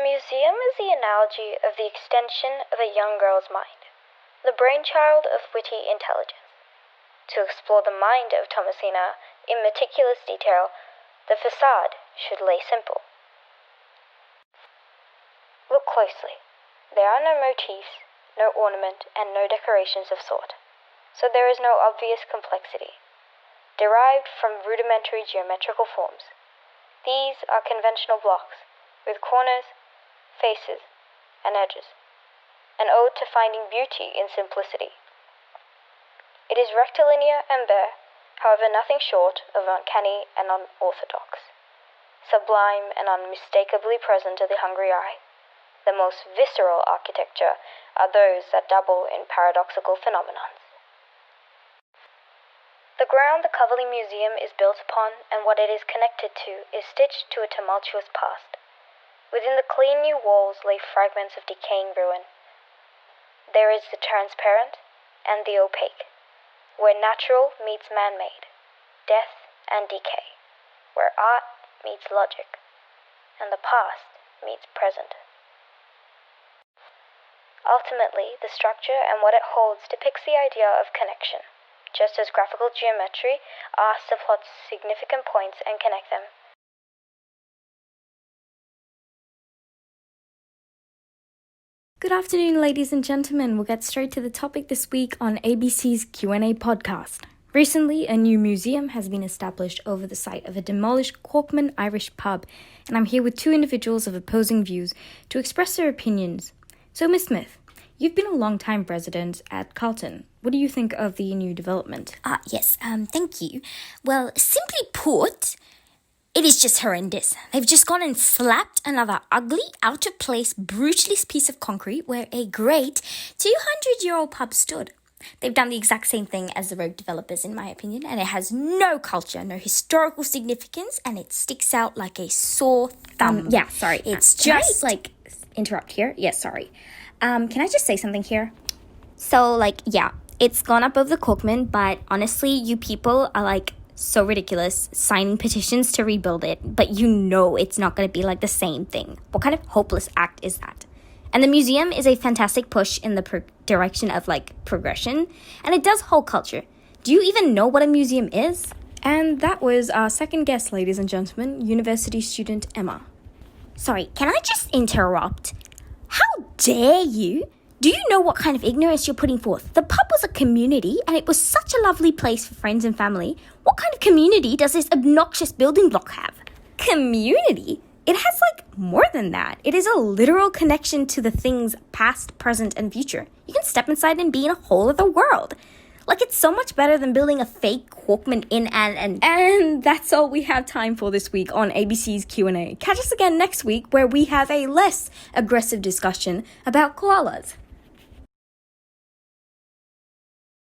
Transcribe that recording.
museum is the analogy of the extension of a young girl's mind, the brainchild of witty intelligence. To explore the mind of Thomasina in meticulous detail, the facade should lay simple. Look closely. There are no motifs, no ornament, and no decorations of sort, so there is no obvious complexity, derived from rudimentary geometrical forms. These are conventional blocks, with corners, faces, and edges, an ode to finding beauty in simplicity. It is rectilinear and bare, however nothing short of uncanny and unorthodox. Sublime and unmistakably present to the hungry eye, the most visceral architecture are those that dabble in paradoxical phenomenons. The ground the Coverley Museum is built upon and what it is connected to is stitched to a tumultuous past. Within the clean new walls lay fragments of decaying ruin. There is the transparent and the opaque, where natural meets man-made, death and decay, where art meets logic, and the past meets present. Ultimately, the structure and what it holds depicts the idea of connection, just as graphical geometry asks to plot significant points and connect them. Good afternoon, ladies and gentlemen. We'll get straight to the topic this week on ABC's Q&A podcast. Recently, a new museum has been established over the site of a demolished Corkman Irish pub, and I'm here with two individuals of opposing views to express their opinions. So, Miss Smith, you've been a long-time resident at Carlton. What do you think of the new development? Yes, thank you. Well, simply put, it is just horrendous. They've just gone and slapped another ugly, out-of-place, brutalist piece of concrete where a great 200-year-old pub stood. They've done the exact same thing as the rogue developers, in my opinion, and it has no culture, no historical significance, and it sticks out like a sore thumb. It's just... Can I, interrupt here? Yes, sorry. Can I just say something here? So, it's gone up over the Corkman, but honestly, you people are, so ridiculous signing petitions to rebuild it, but you know it's not going to be like the same thing. What kind of hopeless act is that? And the museum is a fantastic push in the direction of, progression, and it does hold culture. Do you even know what a museum is? And that was our second guest, ladies and gentlemen, university student Emma. Sorry, can I just interrupt? How dare you? Do you know what kind of ignorance you're putting forth? The pub was a community, and it was such a lovely place for friends and family. What kind of community does this obnoxious building block have? Community? It has, more than that. It is a literal connection to the things past, present, and future. You can step inside and be in a whole other world. It's so much better than building a fake Corkman in And that's all we have time for this week on ABC's Q&A. Catch us again next week where we have a less aggressive discussion about koalas.